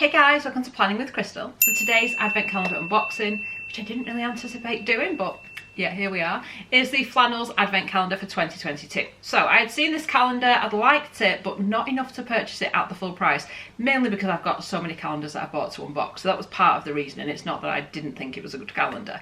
Hey guys, welcome to Planning with Crystal. So today's advent calendar unboxing, which I didn't really anticipate doing, but yeah, here we are, is the Flannels advent calendar for 2022. So I had seen this calendar, I'd liked it, but not enough to purchase it at the full price, mainly because I've got so many calendars that I bought to unbox. So that was part of the reason, and it's not that I didn't think it was a good calendar.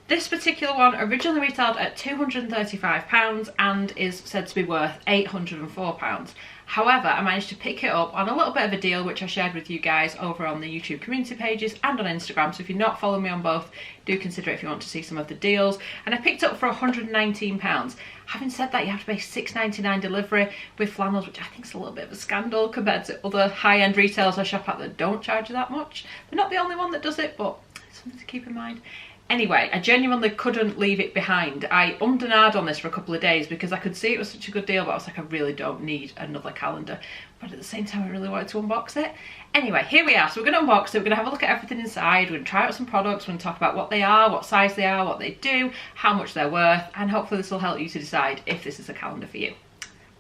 This particular one originally retailed at £235 and is said to be worth £804. However, I managed to pick it up on a little bit of a deal, which I shared with you guys over on the YouTube community pages and on Instagram. So if you're not following me on both, do consider it if you want to see some of the deals. And I picked it up for £119. Having said that, you have to pay $6.99 delivery with Flannels, which I think is a little bit of a scandal compared to other high-end retailers I shop at that don't charge you that much. They're not the only one that does it, but it's something to keep in mind. Anyway, I genuinely couldn't leave it behind. I ummed and ahed on this for a couple of days because I could see it was such a good deal, but I was like, I really don't need another calendar. But at the same time, I really wanted to unbox it. Anyway, here we are. So we're going to unbox it. We're going to have a look at everything inside. We're going to try out some products. We're going to talk about what they are, what size they are, what they do, how much they're worth, and hopefully this will help you to decide if this is a calendar for you.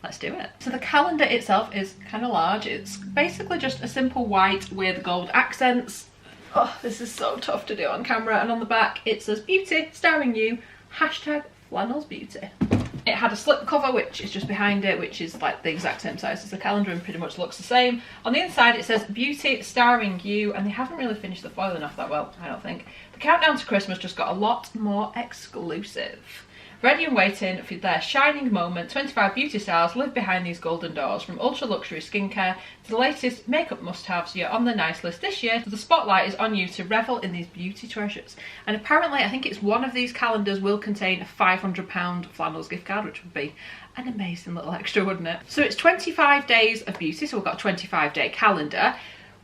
Let's do it. So the calendar itself is kind of large. It's basically just a simple white with gold accents. Oh, this is so tough to do on camera. And on the back it says beauty starring you, hashtag Flannels beauty. It had a slip cover which is just behind it, which is like the exact same size as the calendar and pretty much looks the same. On the inside it says beauty starring you, and they haven't really finished the foiling off that well, I don't think. The countdown to Christmas just got a lot more exclusive. Ready and waiting for their shining moment, 25 beauty stars live behind these golden doors. From ultra luxury skincare to the latest makeup must-haves, you're on the nice list this year, so the spotlight is on you to revel in these beauty treasures. And apparently, I think it's one of these calendars will contain a £500 Flannels gift card, which would be an amazing little extra, wouldn't it? So it's 25 days of beauty, so we've got a 25-day calendar.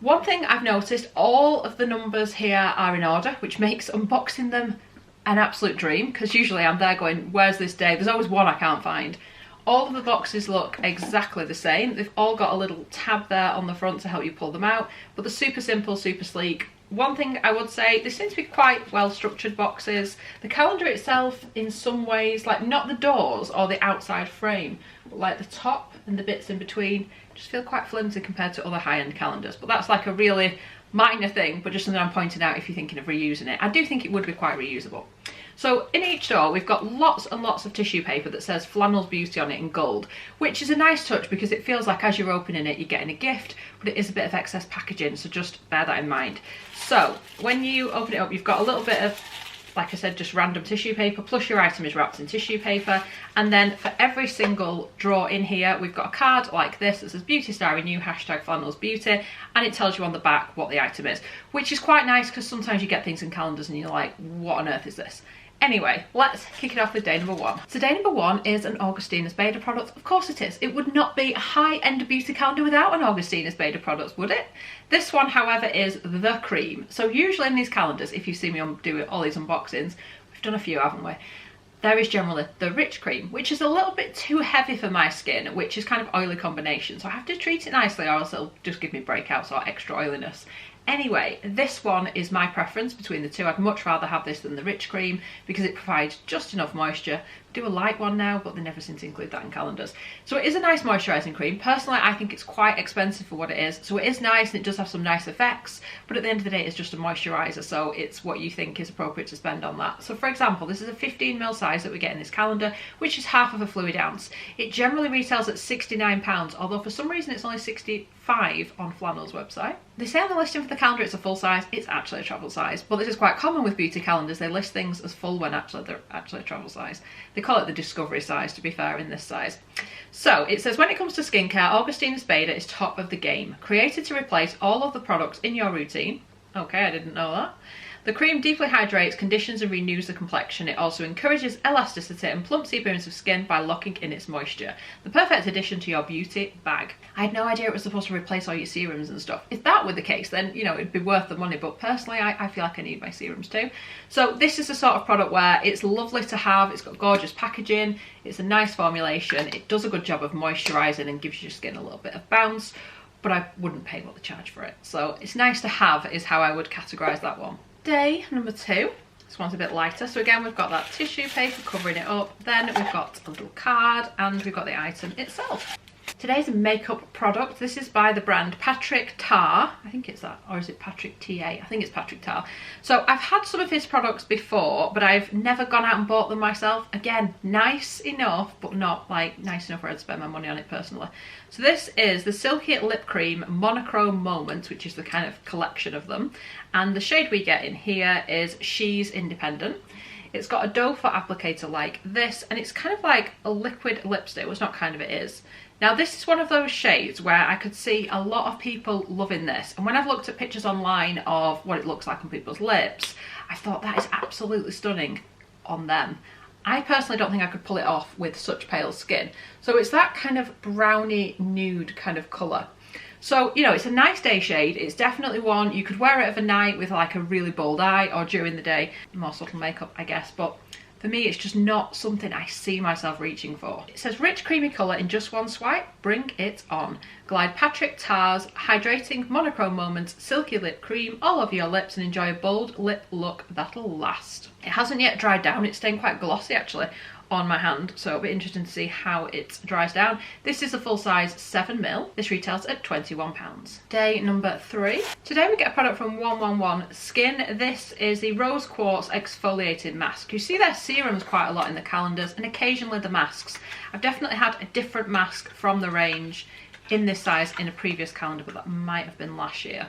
One thing I've noticed, all of the numbers here are in order, which makes unboxing them an absolute dream, because usually I'm there going, where's this day? There's always one I can't find. All of the boxes look exactly the same. They've all got a little tab there on the front to help you pull them out, but they're super simple, super sleek. One thing I would say, they seem to be quite well structured boxes. The calendar itself, in some ways, like not the doors or the outside frame, but like the top and the bits in between, just feel quite flimsy compared to other high-end calendars. But that's like a really minor thing, but just something I'm pointing out if you're thinking of reusing it. I do think it would be quite reusable. So in each door we've got lots and lots of tissue paper that says Flannels Beauty on it in gold, which is a nice touch because it feels like as you're opening it you're getting a gift, but it is a bit of excess packaging, so just bear that in mind. So when you open it up, you've got a little bit of, like I said, just random tissue paper, plus your item is wrapped in tissue paper. And then for every single drawer in here, we've got a card like this that says beauty starring you, hashtag Flannels beauty, and it tells you on the back what the item is, which is quite nice because sometimes you get things in calendars and you're like, what on earth is this? Anyway, let's kick it off with day number one. So day number one is an Augustinus Bader product. Of course it is. It would not be a high-end beauty calendar without an Augustinus Bader product, would it? This one, however, is the cream. So usually in these calendars, if you see me do all these unboxings, we've done a few, haven't we? There is generally the rich cream, which is a little bit too heavy for my skin, which is kind of oily combination. So I have to treat it nicely or else it'll just give me breakouts or extra oiliness. Anyway, this one is my preference between the two. I'd much rather have this than the rich cream because it provides just enough moisture. I do a light one now, but they never seem to include that in calendars. So it is a nice moisturising cream. Personally, I think it's quite expensive for what it is. So it is nice and it does have some nice effects, but at the end of the day, it's just a moisturiser. So it's what you think is appropriate to spend on that. So for example, this is a 15ml size that we get in this calendar, which is half of a fluid ounce. It generally retails at £69, although for some reason it's only £65 on Flannels' website. They say on the listing for the calendar it's a full size. It's actually a travel size, but this is quite common with beauty calendars. They list things as full when actually they're actually a travel size. They call it the discovery size, to be fair, in this size. So it says, when it comes to skincare, Augustinus Bader is top of the game. Created to replace all of the products in your routine. Okay, I didn't know that. The cream deeply hydrates, conditions and renews the complexion. It also encourages elasticity and plumps the appearance of skin by locking in its moisture. The perfect addition to your beauty bag. I had no idea it was supposed to replace all your serums and stuff. If that were the case, then, you know, it'd be worth the money. But personally, I feel like I need my serums too. So this is the sort of product where it's lovely to have. It's got gorgeous packaging. It's a nice formulation. It does a good job of moisturising and gives your skin a little bit of bounce. But I wouldn't pay what they charge for it. So it's nice to have is how I would categorise that one. Day number two. This one's a bit lighter. So again, we've got that tissue paper covering it up. Then we've got a little card and we've got the item itself. Today's makeup product, this is by the brand Patrick Tar. I think it's that, or is it Patrick TA? I think it's Patrick Tar. So I've had some of his products before, but I've never gone out and bought them myself. Again, nice enough, but not like nice enough where I'd spend my money on it personally. So this is the Silky Lip Cream Monochrome Moments, which is the kind of collection of them. And the shade we get in here is She's Independent. It's got a doe foot applicator like this, and it's kind of like a liquid lipstick. Well, it's not kind of, it is. Now this is one of those shades where I could see a lot of people loving this, and when I've looked at pictures online of what it looks like on people's lips, I thought that is absolutely stunning on them. I personally don't think I could pull it off with such pale skin. So it's that kind of browny nude kind of colour. So, you know, it's a nice day shade. It's definitely one you could wear it overnight with like a really bold eye, or during the day, more subtle makeup, I guess. But for me, it's just not something I see myself reaching for. It says rich creamy colour in just one swipe, bring it on. Glide Patrick Tar's hydrating monochrome moments, silky lip cream all over your lips, and enjoy a bold lip look that'll last. It hasn't yet dried down. It's staying quite glossy actually on my hand, so it'll be interesting to see how it dries down. This is a full size 7ml. This retails at £21. Day number 3. Today we get a product from 111 Skin. This is the Rose Quartz Exfoliated Mask. You see their serums quite a lot in the calendars, and occasionally the masks. I've definitely had a different mask from the range in this size in a previous calendar, but that might have been last year.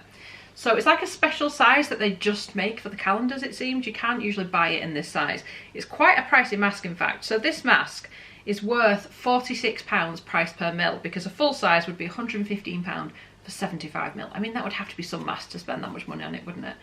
So it's like a special size that they just make for the calendars, it seems. You can't usually buy it in this size. It's quite a pricey mask, in fact. So this mask is worth £46 price per mil, because a full size would be £115 for 75ml. I mean, that would have to be some mask to spend that much money on it, wouldn't it?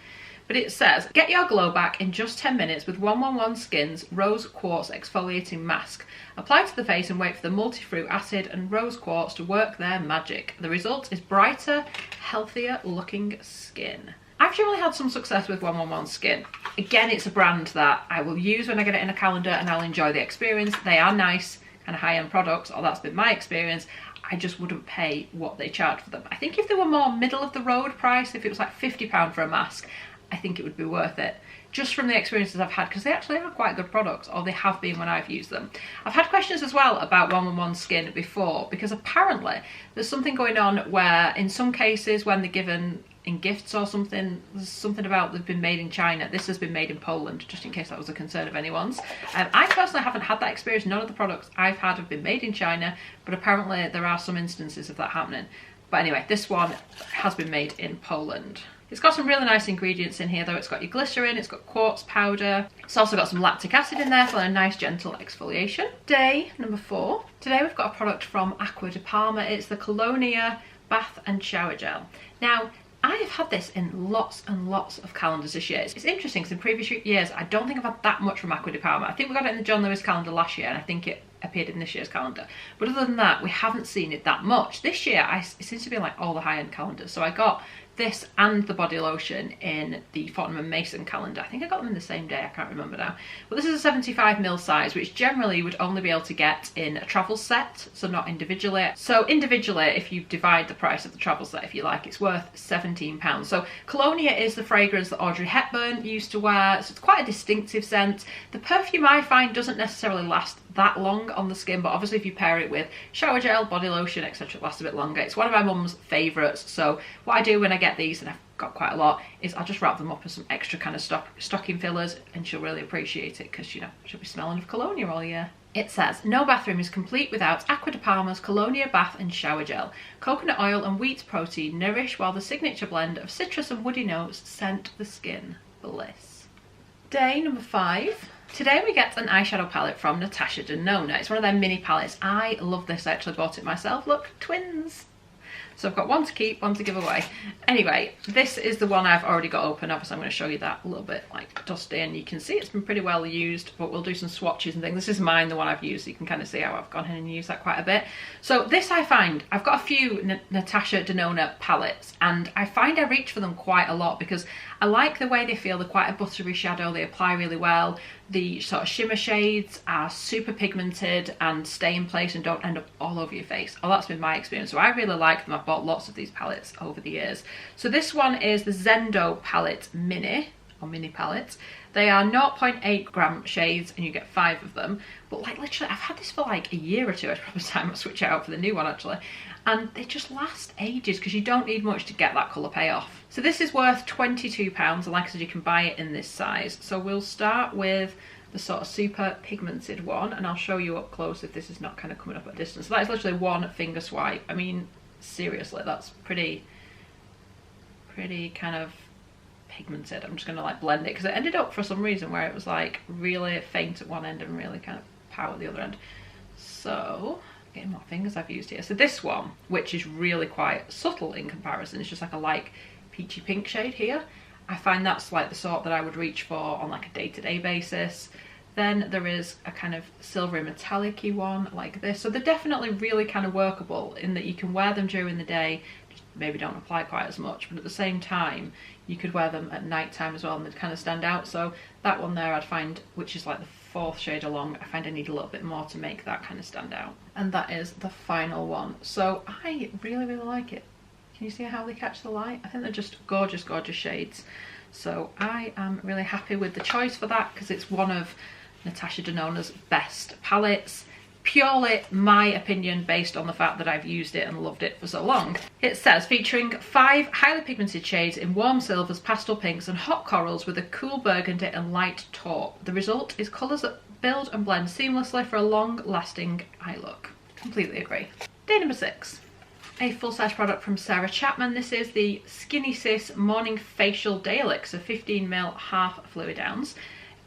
But it says, get your glow back in just 10 minutes with 111 Skin's Rose Quartz Exfoliating Mask. Apply to the face and wait for the multi-fruit acid and rose quartz to work their magic. The result is brighter, healthier looking skin. I've generally had some success with 111 Skin. Again, it's a brand that I will use when I get it in a calendar, and I'll enjoy the experience. They are nice, kind of high-end products, or that's been my experience. I just wouldn't pay what they charge for them. I think if they were more middle of the road price, if it was like £50 for a mask, I think it would be worth it, just from the experiences I've had, because they actually are quite good products, or they have been when I've used them. I've had questions as well about 111 Skin before, because apparently there's something going on where in some cases when they're given in gifts or something, there's something about they've been made in China. This has been made in Poland, just in case that was a concern of anyone's. I personally haven't had that experience. None of the products I've had have been made in China, but apparently there are some instances of that happening. But anyway, this one has been made in Poland. It's got some really nice ingredients in here though. It's got your glycerin, it's got quartz powder. It's also got some lactic acid in there for a nice gentle exfoliation. Day number 4. Today we've got a product from Acqua di Parma. It's the Colonia Bath and Shower Gel. Now, I have had this in lots and lots of calendars this year. It's interesting because in previous years, I don't think I've had that much from Acqua di Parma. I think we got it in the John Lewis calendar last year, and I think it appeared in this year's calendar. But other than that, we haven't seen it that much. This year, it seems to be like all the high-end calendars. So I got this and the body lotion in the Fortnum & Mason calendar. I think I got them in the same day, I can't remember now. But this is a 75ml size, which generally you would only be able to get in a travel set, so not individually. So individually, if you divide the price of the travel set, if you like, it's worth £17. So Colonia is the fragrance that Audrey Hepburn used to wear, so it's quite a distinctive scent. The perfume I find doesn't necessarily last that long on the skin, but obviously if you pair it with shower gel, body lotion, etc., it lasts a bit longer. It's one of my mum's favourites, so what I do when I get these, and I've got quite a lot, is I'll just wrap them up with some extra kind of stocking fillers, and she'll really appreciate it because, you know, she'll be smelling of Colonia all year. It says, no bathroom is complete without Acqua di Parma's Colonia Bath and Shower Gel. Coconut oil and wheat protein nourish, while the signature blend of citrus and woody notes scent the skin bliss. Day number 5. Today we get an eyeshadow palette from Natasha Denona. It's one of their mini palettes. I love this. I actually bought it myself. Look, twins. So I've got one to keep, one to give away. Anyway, this is the one I've already got open. Obviously I'm going to show you that a little bit like dusty, and you can see it's been pretty well used, but we'll do some swatches and things. This is mine, the one I've used, so you can kind of see how I've gone in and used that quite a bit. So this I find, I've got a few Natasha Denona palettes, and I find I reach for them quite a lot because I like the way they feel. They're quite a buttery shadow, they apply really well. The sort of shimmer shades are super pigmented and stay in place and don't end up all over your face. Oh, that's been my experience. So I really like them. I've bought lots of these palettes over the years. So this one is the Zendo palette Mini. or mini palettes. They are 0.8 gram shades and you get 5 of them. But like literally, I've had this for like a year or two. It's probably time I switch it out for the new one actually. And they just last ages because you don't need much to get that colour payoff. So this is worth £22, and like I said, you can buy it in this size. So we'll start with the sort of super pigmented one, and I'll show you up close if this is not kind of coming up at a distance. So that is literally one finger swipe. I mean, seriously, that's pretty kind of pigmented. I'm just gonna like blend it because it ended up for some reason where it was like really faint at one end and really kind of power at the other end. So getting what fingers I've used here. So this one, which is really quite subtle in comparison, it's just like a light peachy pink shade here. I find that's like the sort that I would reach for on like a day-to-day basis. Then there is a kind of silvery metallic-y one like this. So they're definitely really kind of workable in that you can wear them during the day, just maybe don't apply quite as much, but at the same time you could wear them at night time as well and they'd kind of stand out. So that one there I'd find, which is like the 4th shade along, I find I need a little bit more to make that kind of stand out. And that is the final one. So I really like it. Can you see how they catch the light? I think they're just gorgeous, gorgeous shades. So I am really happy with the choice for that because it's one of Natasha Denona's best palettes. Purely my opinion based on the fact that I've used it and loved it for so long. It says featuring 5 highly pigmented shades in warm silvers, pastel pinks and hot corals with a cool burgundy and light taupe. The result is colours that build and blend seamlessly for a long lasting eye look. Completely agree. Day number 6. A full-size product from Sarah Chapman. This is the Skinny Sis Morning Facial Day Elixir 15ml half fluid ounce.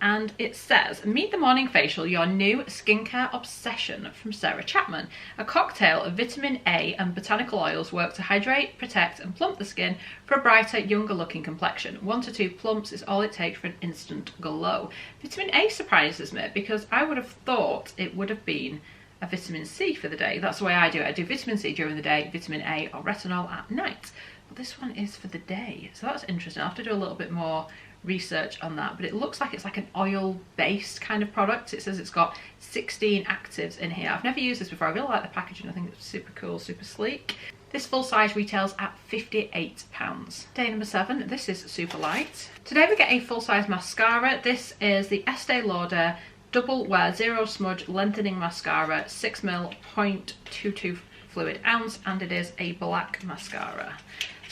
And it says, meet the morning facial, your new skincare obsession from Sarah Chapman. A cocktail of vitamin A and botanical oils work to hydrate, protect and plump the skin for a brighter, younger looking complexion. 1 to 2 plumps is all it takes for an instant glow. Vitamin A surprises me because I would have thought it would have been a vitamin C for the day. That's the way I do it. I do vitamin C during the day, vitamin A or retinol at night. But this one is for the day. So that's interesting. I'll have to do a little bit more research on that, but it looks like it's like an oil based kind of product. It says it's got 16 actives in here. I've never used this before. I really like the packaging. I think it's super cool, super sleek. This full size retails at £58. Day number 7. This is super light. Today we get a full size mascara. This is the Estee Lauder Double Wear Zero Smudge Lengthening Mascara, 6ml 0.22 fluid ounce, and it is a black mascara.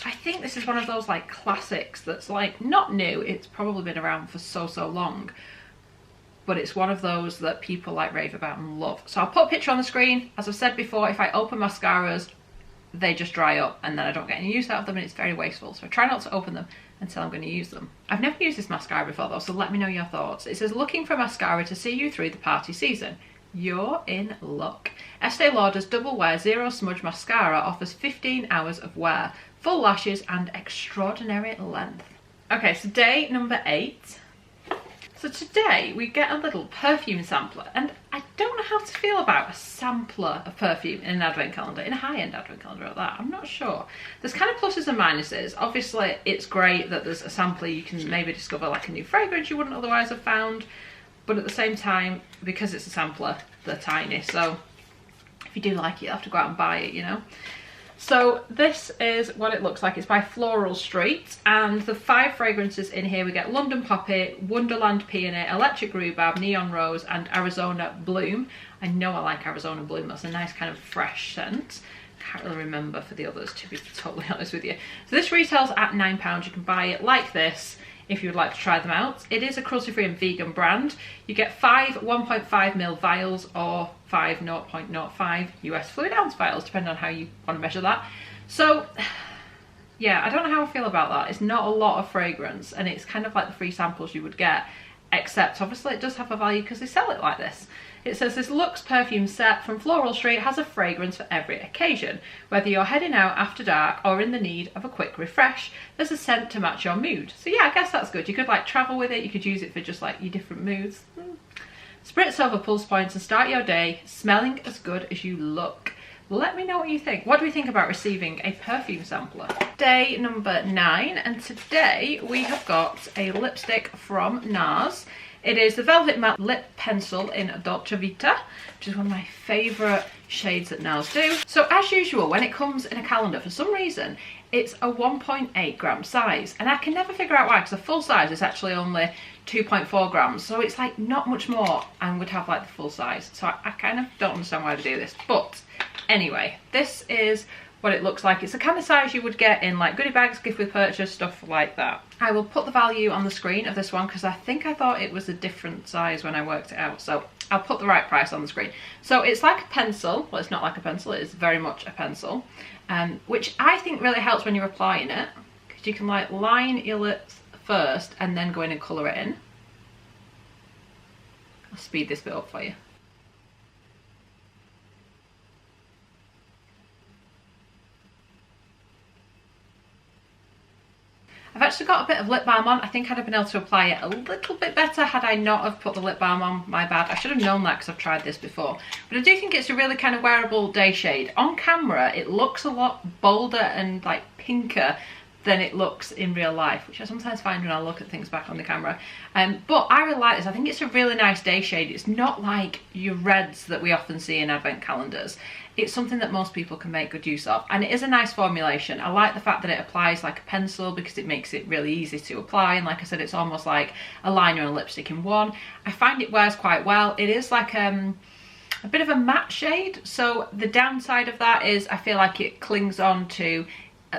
I think this is one of those like classics that's like not new, it's probably been around for so long, but it's one of those that people like rave about and love. So I'll put a picture on the screen. As I've said before, if I open mascaras they just dry up and then I don't get any use out of them and it's very wasteful, so I try not to open them until I'm going to use them. I've never used this mascara before though, so let me know your thoughts. It says looking for mascara to see you through the party season. You're in luck. Estee Lauder's Double Wear Zero Smudge Mascara offers 15 hours of wear, full lashes and extraordinary length. Okay, so day number 8. So today we get a little perfume sampler, and I don't know how to feel about a sampler of perfume in an advent calendar, in a high-end advent calendar at that. I'm not sure. There's kind of pluses and minuses. Obviously it's great that there's a sampler, you can maybe discover like a new fragrance you wouldn't otherwise have found, but at the same time, because it's a sampler, they're tiny, so if you do like it, you'll have to go out and buy it, you know. So this is what it looks like. It's by Floral Street, and the 5 fragrances in here, we get London Poppy, Wonderland Peony, Electric Rhubarb, Neon Rose and Arizona Bloom. I know I like Arizona Bloom, that's a nice kind of fresh scent. Can't really remember for the others, to be totally honest with you. So this retails at £9. You can buy it like this if you would like to try them out. It is a cruelty-free and vegan brand. You get 5 1.5ml vials or 5 0.05 US fluid ounce vials, depending on how you want to measure that. So yeah, I don't know how I feel about that. It's not a lot of fragrance and it's kind of like the free samples you would get, except obviously it does have a value because they sell it like this. It says this luxe perfume set from Floral Street has a fragrance for every occasion. Whether you're heading out after dark or in the need of a quick refresh, there's a scent to match your mood. So yeah, I guess that's good. You could like travel with it, you could use it for just like your different moods. Spritz over pulse points and start your day smelling as good as you look. Let me know what you think. What do we think about receiving a perfume sampler? Day number 9, and today we have got a lipstick from NARS. It is the Velvet Matte Lip Pencil in Dolce Vita, which is one of my favourite shades that NARS do. So as usual, when it comes in a calendar, for some reason, It's a 1.8 gram size, and I can never figure out why, because a full size is actually only 2.4 grams, so it's like not much more and would have like the full size. So I kind of don't understand why they do this, but anyway, this is what it looks like. It's the kind of size you would get in like goodie bags, gift with purchase, stuff like that. I will put the value on the screen of this one because I think I thought it was a different size when I worked it out, so I'll put the right price on the screen. So it's like a pencil. Well, it's not like a pencil, it is very much a pencil, which I think really helps when you're applying it, because you can like line your lips first and then go in and colour it in. I'll speed this bit up for you. I've actually got a bit of lip balm on. I think I'd have been able to apply it a little bit better had I not have put the lip balm on. My bad. I should have known that because I've tried this before. But I do think it's a really kind of wearable day shade. On camera, it looks a lot bolder and like pinker than it looks in real life, which I sometimes find when I look at things back on the camera. But I really like this. I think it's a really nice day shade. It's not like your reds that we often see in advent calendars. It's something that most people can make good use of, and it is a nice formulation. I like the fact that it applies like a pencil because it makes it really easy to apply, and like I said, it's almost like a liner and a lipstick in one. I find it wears quite well. It is like a bit of a matte shade, so the downside of that is I feel like it clings on to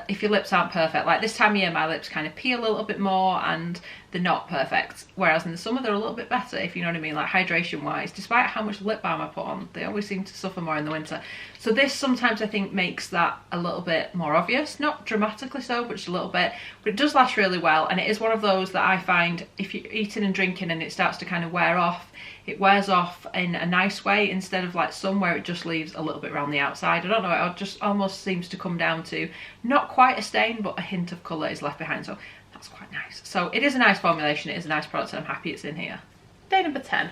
if your lips aren't perfect. Like this time of year my lips kind of peel a little bit more and they're not perfect, whereas in the summer they're a little bit better, if you know what I mean, like hydration wise. Despite how much lip balm I put on, they always seem to suffer more in the winter. So this sometimes I think makes that a little bit more obvious, not dramatically so, but just a little bit. But it does last really well, and it is one of those that I find if you're eating and drinking and it starts to kind of wear off, it wears off in a nice way instead of like some where it just leaves a little bit around the outside. I don't know, it just almost seems to come down to not quite a stain, but a hint of colour is left behind, so that's quite nice. So it is a nice formulation, it is a nice product, and I'm happy it's in here. Day number 10.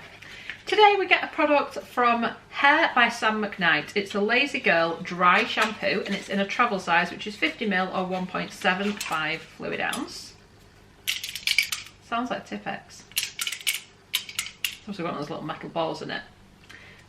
Today we get a product from Hair by Sam McKnight. It's a Lazy Girl Dry Shampoo, and it's in a travel size, which is 50ml or 1.75 fluid ounce. Sounds like Tipex. It's also got those little metal balls in it.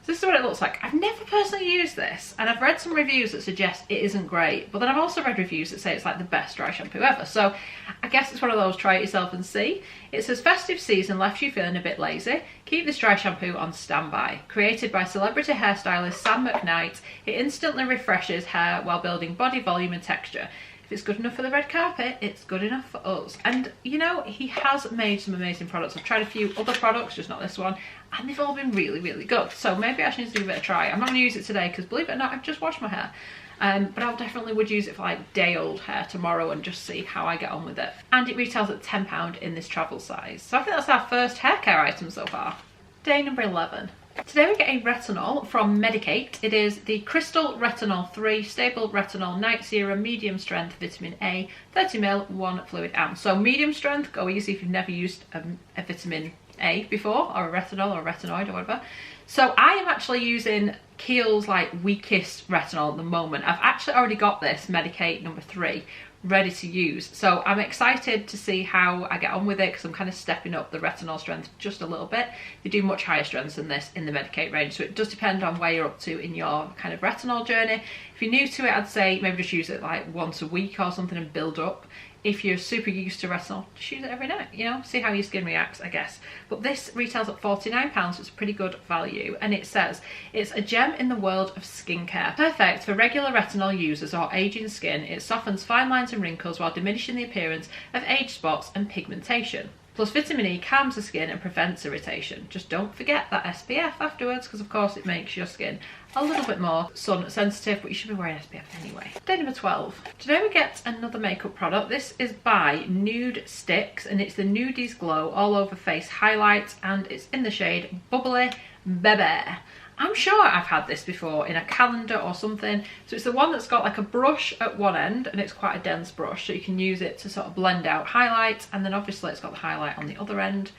So this is what it looks like. I've never personally used this, and I've read some reviews that suggest it isn't great, but then I've also read reviews that say it's like the best dry shampoo ever. So I guess it's one of those, try it yourself and see. It says festive season left you feeling a bit lazy? Keep this dry shampoo on standby. Created by celebrity hairstylist Sam McKnight, it instantly refreshes hair while building body volume and texture. If it's good enough for the red carpet, it's good enough for us. And you know, he has made some amazing products. I've tried a few other products, just not this one, and they've all been really, really good. So maybe I should need to give it a try. I'm not going to use it today because, believe it or not, I've just washed my hair. But I definitely would use it for like day-old hair tomorrow and just see how I get on with it. And it retails at £10 in this travel size. So I think that's our first hair care item so far. Day number 11. Today we get a retinol from Medicate. It is the Crystal Retinol 3 Stable Retinol Night Serum Medium Strength Vitamin A 30ml 1 fluid ounce. So medium strength, go easy if you've never used a vitamin A before, or a retinol or a retinoid or whatever. So I am actually using Kiehl's like weakest retinol at the moment. I've actually already got this Medicate number 3 ready to use, so I'm excited to see how I get on with it because I'm kind of stepping up the retinol strength just a little bit. They do much higher strengths than this in the Medicate range, so it does depend on where you're up to in your kind of retinol journey. If you're new to it, I'd say maybe just use it like once a week or something and build up. If you're super used to retinol, just use it every night, you know, see how your skin reacts, I guess. But this retails at £49, so it's a pretty good value. And it says, it's a gem in the world of skincare. Perfect for regular retinol users or aging skin. It softens fine lines and wrinkles while diminishing the appearance of age spots and pigmentation. Plus vitamin E calms the skin and prevents irritation. Just don't forget that SPF afterwards, because of course it makes your skin a little bit more sun sensitive, but you should be wearing SPF anyway. Day number 12. Today we get another makeup product. This is by Nude Sticks, and it's the Nudies Glow All Over Face Highlight, and it's in the shade Bubbly Bebe. I'm sure I've had this before in a calendar or something. So it's the one that's got like a brush at one end, and it's quite a dense brush, so you can use it to sort of blend out highlights, and then obviously it's got the highlight on the other end.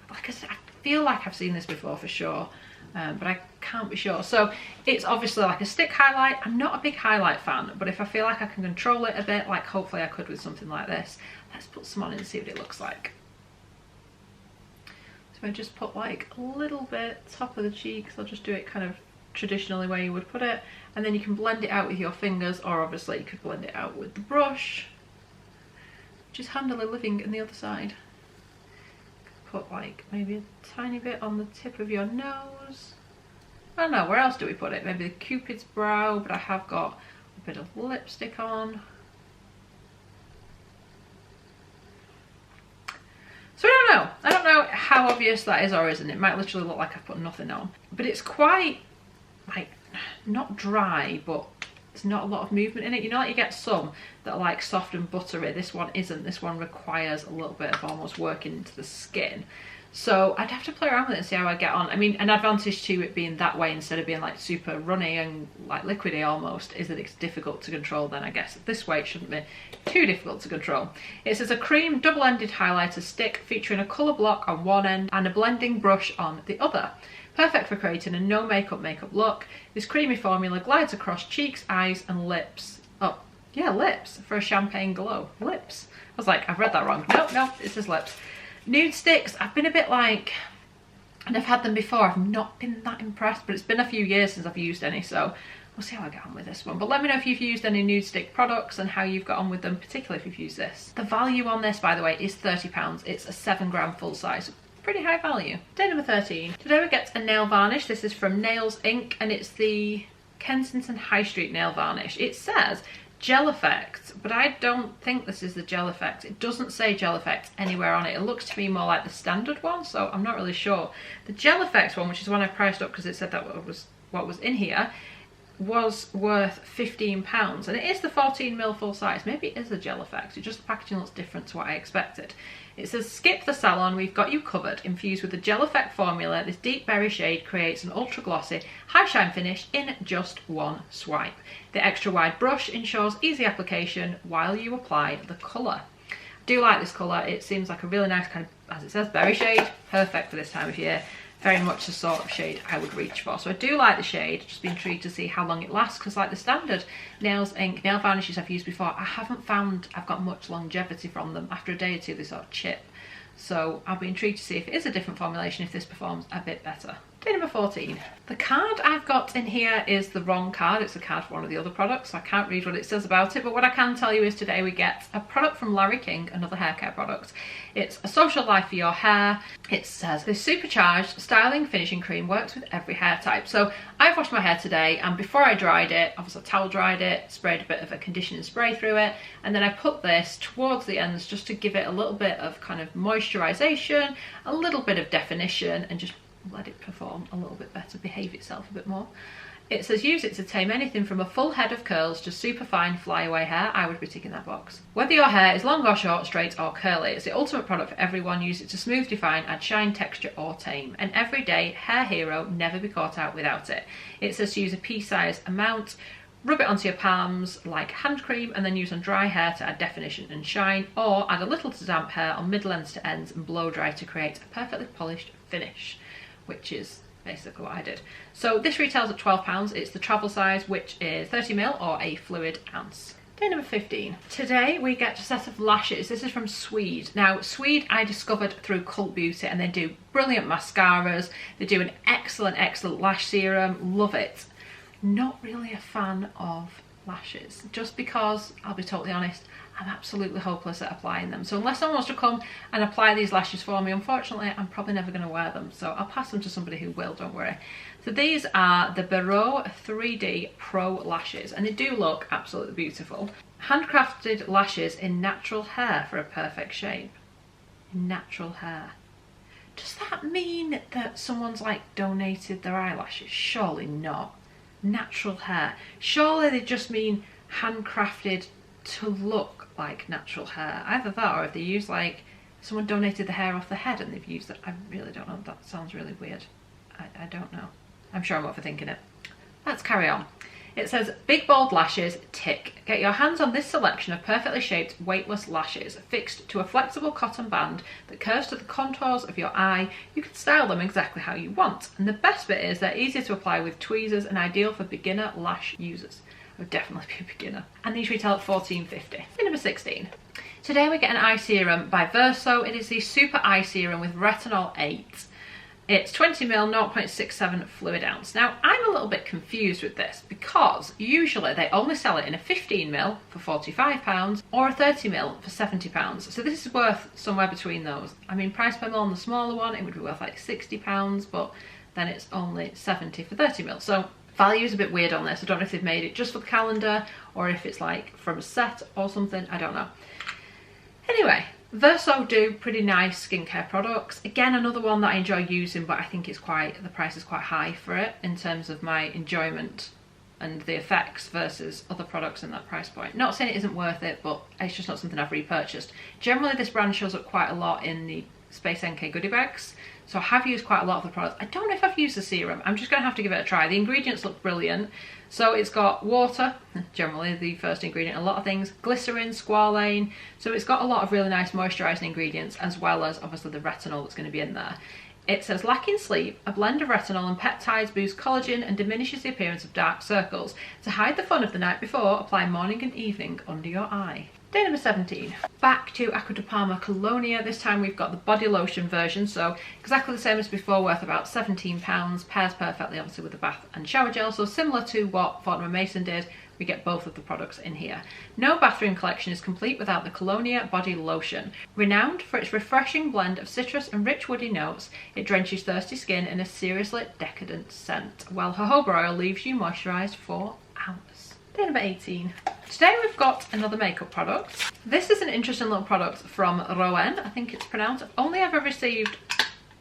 Like I said, I feel like I've seen this before for sure, but I can't be sure. So it's obviously like a stick highlight. I'm not a big highlight fan, but if I feel like I can control it a bit, like hopefully I could with something like this, let's put some on and see what it looks like. So I just put like a little bit top of the cheeks. I'll just do it kind of traditionally where you would put it, and then you can blend it out with your fingers, or obviously you could blend it out with the brush, which is handily living in the other side. Put like maybe a tiny bit on the tip of your nose. I don't know, where else do we put it? Maybe the Cupid's brow, but I have got a bit of lipstick on. So I don't know how obvious that is or isn't. It might literally look like I've put nothing on, but it's quite like, not dry, but there's not a lot of movement in it. You know, like you get some that are like soft and buttery. This one isn't. This one requires a little bit of almost working into the skin. So I'd have to play around with it and see how I get on. I mean, an advantage to it being that way instead of being like super runny and like liquidy almost is that it's difficult to control then, I guess. This way it shouldn't be too difficult to control. It says a cream double-ended highlighter stick featuring a colour block on one end and a blending brush on the other. Perfect for creating a no makeup look. This creamy formula glides across cheeks, eyes and lips. Oh, yeah, lips for a champagne glow. Lips. I was like, I've read that wrong. No, it says lips. Nude sticks, I've been a bit like, and I've had them before, I've not been that impressed, but it's been a few years since I've used any, so we'll see how I get on with this one. But let me know if you've used any nude stick products and how you've got on with them, particularly if you've used this. The value on this, by the way, is £30. It's a 7-gram full size. Pretty high value. Day number 13. Today we get a nail varnish. This is from Nails Inc. and it's the Kensington High Street nail varnish. It says gel effect, but I don't think this is the gel effect. It doesn't say gel effect anywhere on it. It looks to me more like the standard one, so I'm not really sure. The gel effect one, which is one I priced up because it said that was what was in here, was worth £15, and it is the 14mm full size. Maybe it is a gel effect. It just, the packaging looks different to what I expected. It says skip the salon, we've got you covered. Infused with the gel effect formula, this deep berry shade creates an ultra glossy high shine finish in just one swipe. The extra wide brush ensures easy application while you apply the colour. I do like this colour. It seems like a really nice kind of, as it says, berry shade. Perfect for this time of year. Very much the sort of shade I would reach for. So I do like the shade, just be intrigued to see how long it lasts, because like the standard Nails Inc. nail varnishes I've used before, I haven't found I've got much longevity from them. After a day or two they sort of chip. So I'll be intrigued to see if it is a different formulation, if this performs a bit better. Day number 14. The card I've got in here is the wrong card. It's a card for one of the other products, so I can't read what it says about it, but what I can tell you is today we get a product from Larry King, another hair care product. It's a social life for your hair. It says this supercharged styling finishing cream works with every hair type. So I've washed my hair today, and before I dried it, obviously I towel dried it, sprayed a bit of a conditioning spray through it, and then I put this towards the ends just to give it a little bit of kind of moisturization, a little bit of definition, and just let it perform a little bit better, behave itself a bit more. It says use it to tame anything from a full head of curls to super fine flyaway hair. I would be ticking that box. Whether your hair is long or short, straight or curly, it's the ultimate product for everyone. Use it to smooth, define, add shine, texture or tame. An everyday hair hero, never be caught out without it. It says to use a pea-sized amount, rub it onto your palms like hand cream, and then use on dry hair to add definition and shine, or add a little to damp hair on mid-lengths to ends and blow dry to create a perfectly polished finish, which is basically what I did. So this retails at £12. It's the travel size, which is 30ml or a fluid ounce. Day number 15. Today we get a set of lashes. This is from Swede. Now Swede I discovered through Cult Beauty, and they do brilliant mascaras. They do an excellent lash serum. Love it. Not really a fan of lashes, just because, I'll be totally honest, I'm absolutely hopeless at applying them. So unless someone wants to come and apply these lashes for me, unfortunately, I'm probably never going to wear them. So I'll pass them to somebody who will, don't worry. So these are the Barreau 3D Pro lashes, and they do look absolutely beautiful. Handcrafted lashes in natural hair for a perfect shape. Natural hair. Does that mean that someone's like donated their eyelashes? Surely not. Natural hair. Surely they just mean handcrafted to look like natural hair. Either that, or if they use like someone donated the hair off the head and they've used it. I really don't know. That sounds really weird. I don't know. I'm sure I'm overthinking it. Let's carry on. It says big bold lashes, tick. Get your hands on this selection of perfectly shaped weightless lashes fixed to a flexible cotton band that curves to the contours of your eye. You can style them exactly how you want, and the best bit is they're easy to apply with tweezers and ideal for beginner lash users. I would definitely be a beginner. And these retail at $14.50. Number 16. Today we get an eye serum by Verso. It is the Super Eye Serum with Retinol 8. It's 20ml, 0.67 fluid ounce. Now, I'm a little bit confused with this because usually they only sell it in a 15ml for £45 or a 30ml for £70. So this is worth somewhere between those. I mean, price per ml on the smaller one, it would be worth like £60, but then it's only 70 for 30ml. So value is a bit weird on this. I don't know if they've made it just for the calendar or if it's like from a set or something. I don't know. Anyway, Verso do pretty nice skincare products. Again, another one that I enjoy using, but I think it's the price is quite high for it in terms of my enjoyment and the effects versus other products in that price point. Not saying it isn't worth it, but it's just not something I've repurchased. Generally, this brand shows up quite a lot in the Space NK goodie bags, so I have used quite a lot of the products. I don't know if I've used the serum. I'm just going to have to give it a try. The ingredients look brilliant. So it's got water, generally the first ingredient, a lot of things, glycerin, squalane. So it's got a lot of really nice moisturising ingredients, as well as obviously the retinol that's going to be in there. It says, lacking sleep, a blend of retinol and peptides boosts collagen and diminishes the appearance of dark circles. To hide the fun of the night before, apply morning and evening under your eye. Day number 17. Back to Acqua di Parma Colonia. This time we've got the body lotion version, so exactly the same as before, worth about £17. Pairs perfectly obviously with the bath and shower gel, so similar to what Fortnum & Mason did, we get both of the products in here. No bathroom collection is complete without the Colonia body lotion. Renowned for its refreshing blend of citrus and rich woody notes, it drenches thirsty skin in a seriously decadent scent, while jojoba oil leaves you moisturised for hours. Day number 18. Today we've got another makeup product. This is an interesting little product from Rouen, I think it's pronounced. I've only ever received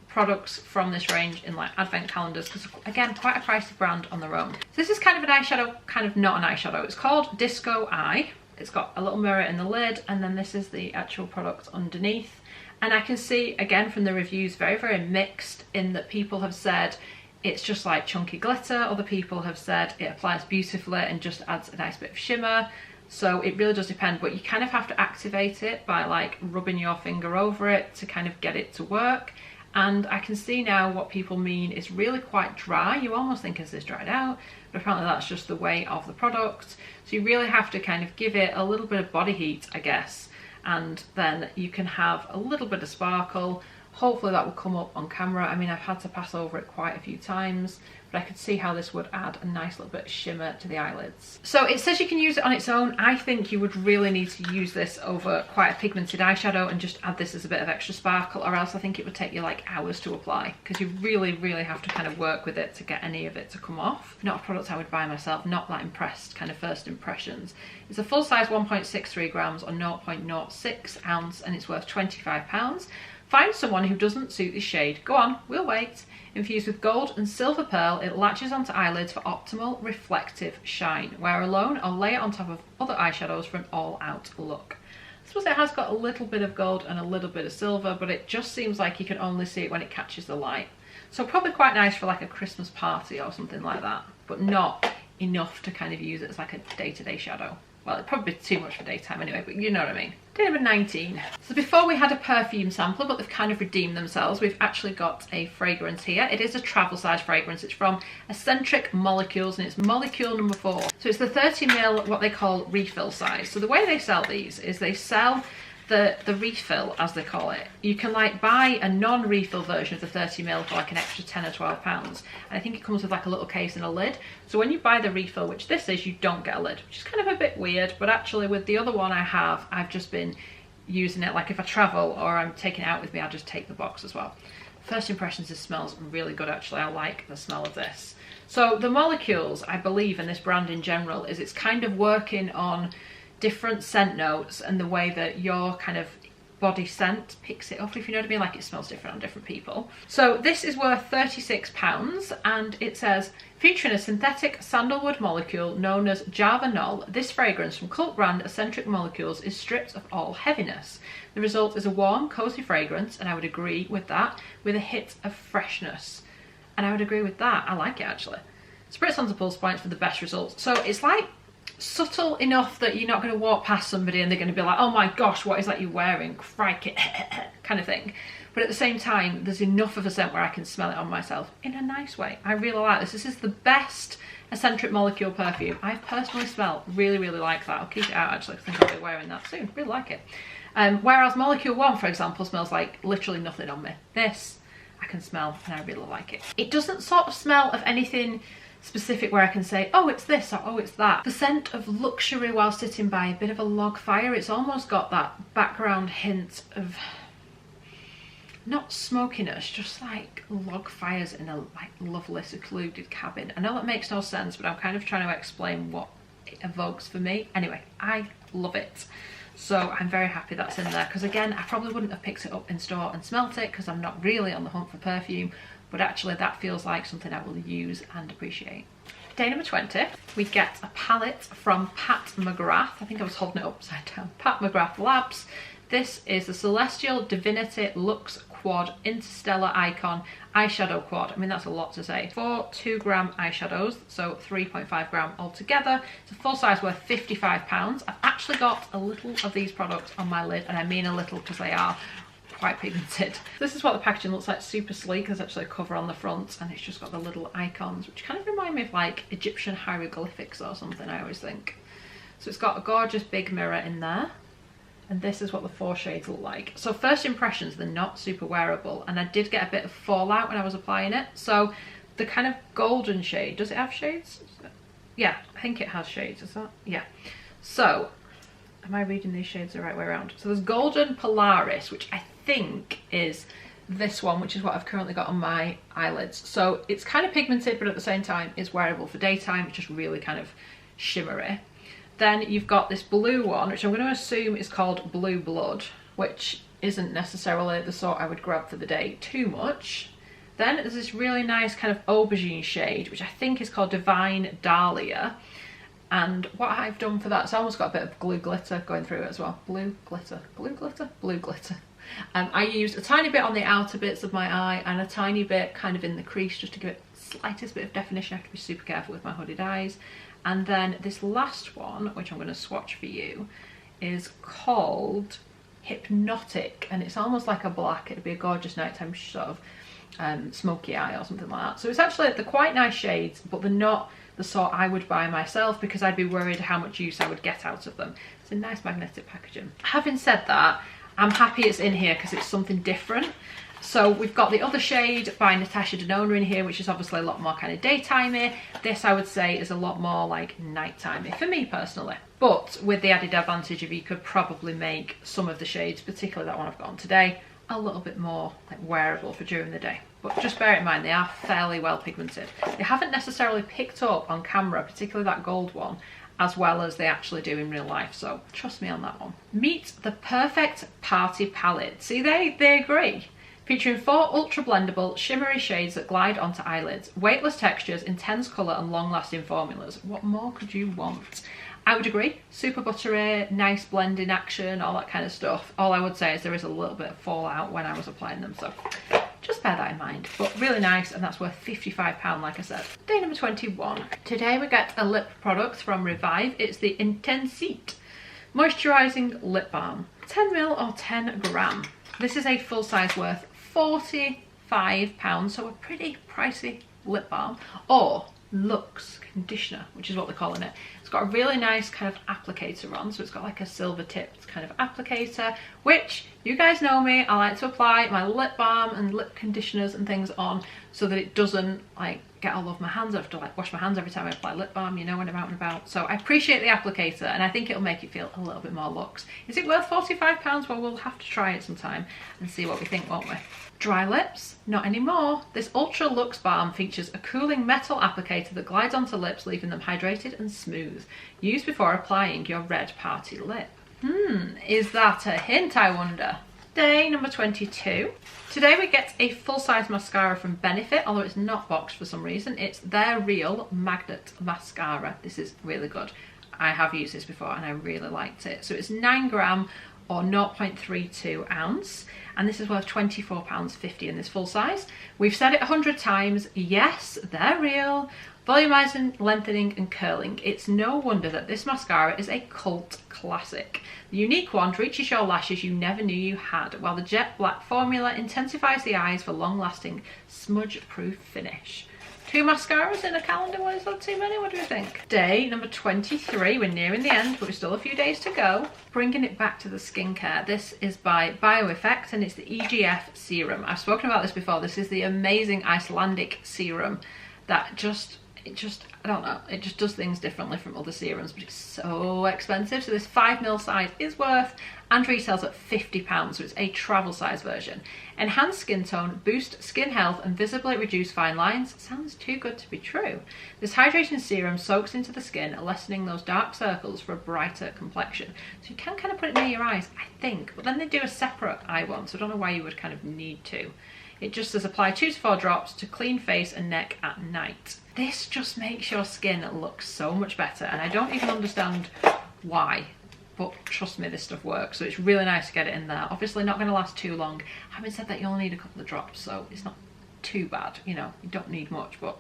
products from this range in like advent calendars because, again, quite a pricey brand on their own. So this is kind of an eyeshadow, kind of not an eyeshadow. It's called Disco Eye. It's got a little mirror in the lid, and then this is the actual product underneath. And I can see, again, from the reviews, very, very mixed in that people have said it's just like chunky glitter. Other people have said it applies beautifully and just adds a nice bit of shimmer. So it really does depend, but you kind of have to activate it by like rubbing your finger over it to kind of get it to work. And I can see now what people mean is really quite dry. You almost think, is this dried out? But apparently that's just the weight of the product. So you really have to kind of give it a little bit of body heat, I guess. And then you can have a little bit of sparkle. Hopefully that will come up on camera. I mean, I've had to pass over it quite a few times, but I could see how this would add a nice little bit of shimmer to the eyelids. So it says you can use it on its own. I think you would really need to use this over quite a pigmented eyeshadow and just add this as a bit of extra sparkle, or else I think it would take you like hours to apply, because you really, really have to kind of work with it to get any of it to come off. Not a product I would buy myself, not that impressed kind of first impressions. It's a full size 1.63 grams or 0.06 ounce, and it's worth £25. Find someone who doesn't suit this shade. Go on, we'll wait. Infused with gold and silver pearl, it latches onto eyelids for optimal reflective shine. Wear alone or layer on top of other eyeshadows for an all-out look. I suppose it has got a little bit of gold and a little bit of silver, but it just seems like you can only see it when it catches the light. So probably quite nice for like a Christmas party or something like that, but not enough to kind of use it as like a day-to-day shadow. Well, it'd probably be too much for daytime anyway, but you know what I mean. Day number 19. So before we had a perfume sampler, but they've kind of redeemed themselves. We've actually got a fragrance here. It is a travel size fragrance. It's from Eccentric Molecules, and it's molecule number 4. So it's the 30ml, what they call refill size. So the way they sell these is they sell the refill, as they call it. You can like buy a non-refill version of the 30ml for like an extra £10 or £12. And I think it comes with like a little case and a lid. So when you buy the refill, which this is, you don't get a lid, which is kind of a bit weird. But actually with the other one I have, I've just been using it like if I travel or I'm taking it out with me, I'll just take the box as well. First impressions, this smells really good actually. I like the smell of this. So the molecules, I believe, in this brand in general, is it's kind of working on different scent notes and the way that your kind of body scent picks it up, if you know what I mean, like it smells different on different people. So this is worth £36, and it says, featuring a synthetic sandalwood molecule known as Javanol, this fragrance from cult brand Eccentric Molecules is stripped of all heaviness. The result is a warm, cozy fragrance, and I would agree with that, with a hit of freshness. And I would agree with that. I like it actually. Spritz onto pulse points for the best results. So it's like subtle enough that you're not going to walk past somebody and they're going to be like, oh my gosh, what is that you're wearing? Crikey, kind of thing. But at the same time, there's enough of a scent where I can smell it on myself in a nice way. I really like this. This is the best Eccentric Molecule perfume I've personally smelled. Really, really like that. I'll keep it out actually. I think I'll be wearing that soon. Really like it. Whereas Molecule 1, for example, smells like literally nothing on me. This, I can smell, and I really like it. It doesn't sort of smell of anything specific where I can say, oh, it's this or oh, it's that. The scent of luxury while sitting by a bit of a log fire. It's almost got that background hint of not smokiness, just like log fires in a like lovely secluded cabin. I know that makes no sense, but I'm kind of trying to explain what it evokes for me. Anyway, I love it. So I'm very happy that's in there, because again, I probably wouldn't have picked it up in store and smelt it because I'm not really on the hunt for perfume, but actually that feels like something I will use and appreciate. Day number 20, we get a palette from Pat McGrath. I think I was holding it upside down. Pat McGrath Labs. This is the Celestial Divinity Luxe Quad Interstellar Icon Eyeshadow Quad. I mean, that's a lot to say. 4 2-gram eyeshadows, so 3.5 gram altogether. It's a full size worth £55. I've actually got a little of these products on my lid, and I mean a little because they are quite pigmented. This is what the packaging looks like, super sleek. There's actually a cover on the front, and it's just got the little icons, which kind of remind me of like Egyptian hieroglyphics or something, I always think. So it's got a gorgeous big mirror in there. And this is what the 4 shades look like. So first impressions, they're not super wearable, and I did get a bit of fallout when I was applying it. So the kind of golden shade, does it have shades? Yeah, I think it has shades, is that? Yeah. So, am I reading these shades the right way around? So there's Golden Polaris, which I think is this one, which is what I've currently got on my eyelids. So it's kind of pigmented, but at the same time it's wearable for daytime. It's just really kind of shimmery. Then you've got this blue one, which I'm going to assume is called Blue Blood, which isn't necessarily the sort I would grab for the day too much. Then there's this really nice kind of aubergine shade, which I think is called Divine Dahlia. And what I've done for that, it's almost got a bit of blue glitter going through it as well. Blue glitter, blue glitter, blue glitter. I used a tiny bit on the outer bits of my eye and a tiny bit kind of in the crease just to give it the slightest bit of definition. I have to be super careful with my hooded eyes. And then this last one, which I'm going to swatch for you, is called Hypnotic, and it's almost like a black. It'd be a gorgeous nighttime sort of smoky eye or something like that. So it's actually, they're quite nice shades, but they're not the sort I would buy myself because I'd be worried how much use I would get out of them. It's a nice magnetic packaging. Having said that, I'm happy it's in here because it's something different. So we've got the other shade by Natasha Denona in here, which is obviously a lot more kind of daytimey. This I would say is a lot more like nighttimey for me personally. But with the added advantage of you could probably make some of the shades, particularly that one I've got on today, a little bit more like wearable for during the day. But just bear in mind, they are fairly well pigmented. They haven't necessarily picked up on camera, particularly that gold one, as well as they actually do in real life, so trust me on that one. Meet the Perfect Party Palette. See, they agree. Featuring 4 ultra blendable shimmery shades that glide onto eyelids, weightless textures, intense colour and long-lasting formulas. What more could you want? I would agree. Super buttery, nice blending action, all that kind of stuff. All I would say is there is a little bit of fallout when I was applying them, so just bear that in mind. But really nice, and that's worth £55 like I said. Day number 21. Today we get a lip product from Revive. It's the Intensite Moisturising Lip Balm. 10ml or 10 gram. This is a full size worth £45, so a pretty pricey lip balm, or Luxe conditioner, which is what they're calling it. It's got a really nice kind of applicator on, so it's got like a silver tipped kind of applicator, which you guys know me, I like to apply my lip balm and lip conditioners and things on so that it doesn't like get all over my hands. I have to like wash my hands every time I apply lip balm, you know, when I'm out and about. So I appreciate the applicator, and I think it'll make it feel a little bit more luxe. Is it worth £45? Well, we'll have to try it sometime and see what we think, won't we? Dry lips? Not anymore. This Ultra Luxe Balm features a cooling metal applicator that glides onto lips, leaving them hydrated and smooth. Use before applying your red party lip. Is that a hint, I wonder? Day number 22. Today we get a full-size mascara from Benefit, although it's not boxed for some reason. It's their Real Magnet Mascara. This is really good. I have used this before and I really liked it. So it's 9 gram or 0.32 ounce, and this is worth £24.50 in this full size. We've said it 100 times, yes, they're real. Volumizing, lengthening and curling. It's no wonder that this mascara is a cult classic. The unique wand reaches your lashes you never knew you had, while the jet black formula intensifies the eyes for long-lasting smudge-proof finish. 2 mascaras in a calendar. What is that, too many? What do you think? Day number 23. We're nearing the end, but we've still a few days to go. Bringing it back to the skincare. This is by BioEffect and it's the EGF serum. I've spoken about this before. This is the amazing Icelandic serum that I don't know, it just does things differently from other serums, but it's so expensive. So this 5ml size is worth and retails at £50, so it's a travel size version. Enhance skin tone, boost skin health and visibly reduce fine lines. Sounds too good to be true. This hydrating serum soaks into the skin, lessening those dark circles for a brighter complexion. So you can kind of put it near your eyes, I think, but then they do a separate eye one, so I don't know why you would kind of need to. It just says apply 2 to 4 drops to clean face and neck at night. This just makes your skin look so much better, and I don't even understand why, but trust me, this stuff works. So it's really nice to get it in there. Obviously not going to last too long. Having said that, you only need a couple of drops, so it's not too bad. You know, you don't need much, but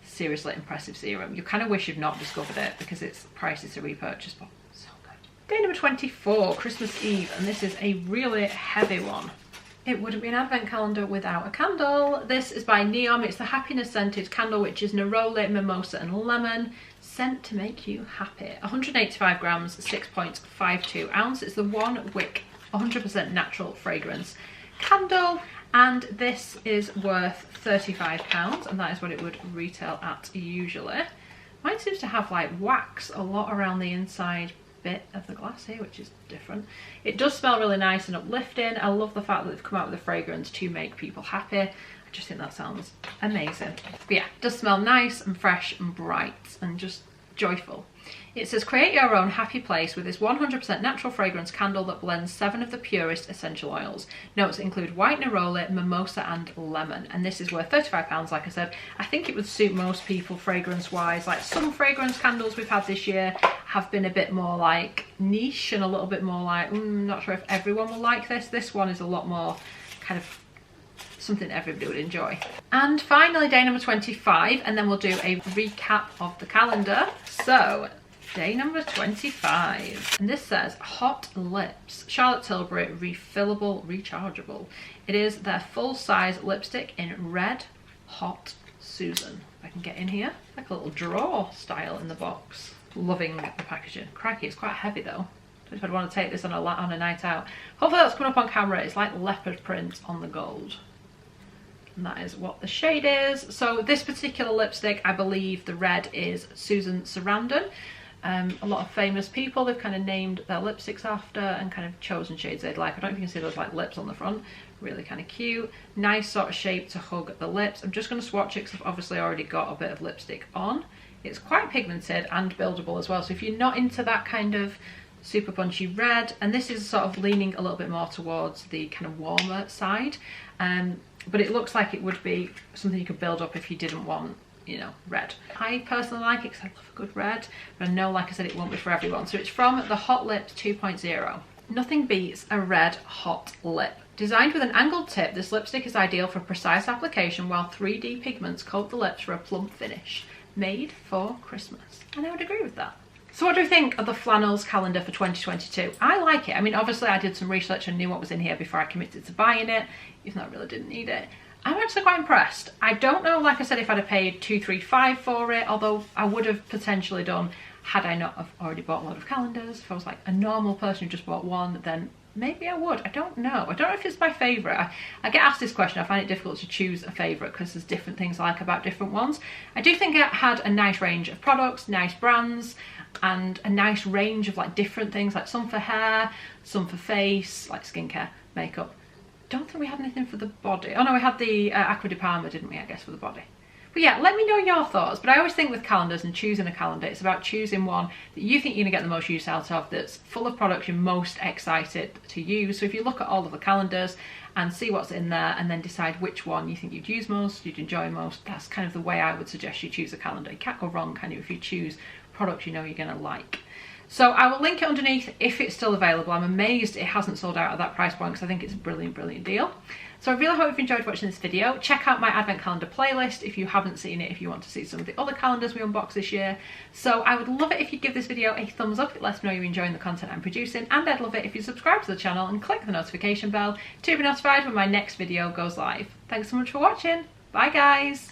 seriously impressive serum. You kind of wish you'd not discovered it because it's pricey to repurchase, but so good. Day number 24, Christmas Eve, and this is a really heavy one. It wouldn't be an advent calendar without a candle. This is by Neom. It's the happiness scented candle, which is neroli, mimosa and lemon. Scent to make you happy. 185 grams, 6.52 ounce. It's the 1 wick, 100% natural fragrance candle. And this is worth £35, and that is what it would retail at usually. Mine seems to have like wax a lot around the inside bit of the glass here, which is different. It does smell really nice and uplifting. I love the fact that they've come out with a fragrance to make people happy. I just think that sounds amazing. But yeah, it does smell nice and fresh and bright and just joyful. It says create your own happy place with this 100% natural fragrance candle that blends 7 of the purest essential oils. Notes include white neroli, mimosa and lemon, and this is worth £35. Like I said, I think it would suit most people fragrance wise. Like some fragrance candles we've had this year have been a bit more like niche and a little bit more like not sure if everyone will like this. This one is a lot more kind of something everybody would enjoy. And finally, day number 25, and then we'll do a recap of the calendar. So day number 25, and this says Hot Lips, Charlotte Tilbury refillable rechargeable. It is their full-size lipstick in red Hot Susan. If I can get in here, like a little drawer style in the box. Loving the packaging. Crikey, it's quite heavy though. I don't know if I'd want to take this on a night out. Hopefully that's coming up on camera. It's like leopard print on the gold. And that is what the shade is. So this particular lipstick, I believe the red is Susan Sarandon. A lot of famous people they've kind of named their lipsticks after and kind of chosen shades they'd like. I don't know if you can see those like lips on the front. Really kind of cute. Nice sort of shape to hug the lips. I'm just going to swatch it because I've obviously already got a bit of lipstick on. It's quite pigmented and buildable as well. So if you're not into that kind of super punchy red, and this is sort of leaning a little bit more towards the kind of warmer side. But it looks like it would be something you could build up if you didn't want, you know, red. I personally like it because I love a good red, but I know, like I said, it won't be for everyone. So it's from the Hot Lips 2.0. Nothing beats a red hot lip. Designed with an angled tip, this lipstick is ideal for precise application while 3D pigments coat the lips for a plump finish. Made for Christmas. And I would agree with that. So what do we think of the Flannels calendar for 2022? I like it. I mean, obviously I did some research and knew what was in here before I committed to buying it, even though I really didn't need it. I'm actually quite impressed. I don't know, like I said, if I'd have paid $235 for it, although I would have potentially done had I not have already bought a lot of calendars. If I was like a normal person who just bought one, then maybe I would. I don't know. I don't know if it's my favourite. I get asked this question. I find it difficult to choose a favourite because there's different things I like about different ones. I do think it had a nice range of products, nice brands, and a nice range of like different things, like some for hair, some for face, like skincare, makeup. Don't think we had anything for the body. Oh no, we had the Acqua di Parma, didn't we, I guess, for the body. But yeah, let me know your thoughts. But I always think with calendars and choosing a calendar, it's about choosing one that you think you're going to get the most use out of, that's full of products you're most excited to use. So if you look at all of the calendars and see what's in there and then decide which one you think you'd use most, you'd enjoy most, that's kind of the way I would suggest you choose a calendar. You can't go wrong, can you, if you choose products you know you're going to like. So I will link it underneath if it's still available. I'm amazed it hasn't sold out at that price point because I think it's a brilliant, brilliant deal. So I really hope you've enjoyed watching this video. Check out my advent calendar playlist if you haven't seen it, if you want to see some of the other calendars we unboxed this year. So I would love it if you give this video a thumbs up. It lets me know you're enjoying the content I'm producing, and I'd love it if you subscribe to the channel and click the notification bell to be notified when my next video goes live. Thanks so much for watching. Bye guys.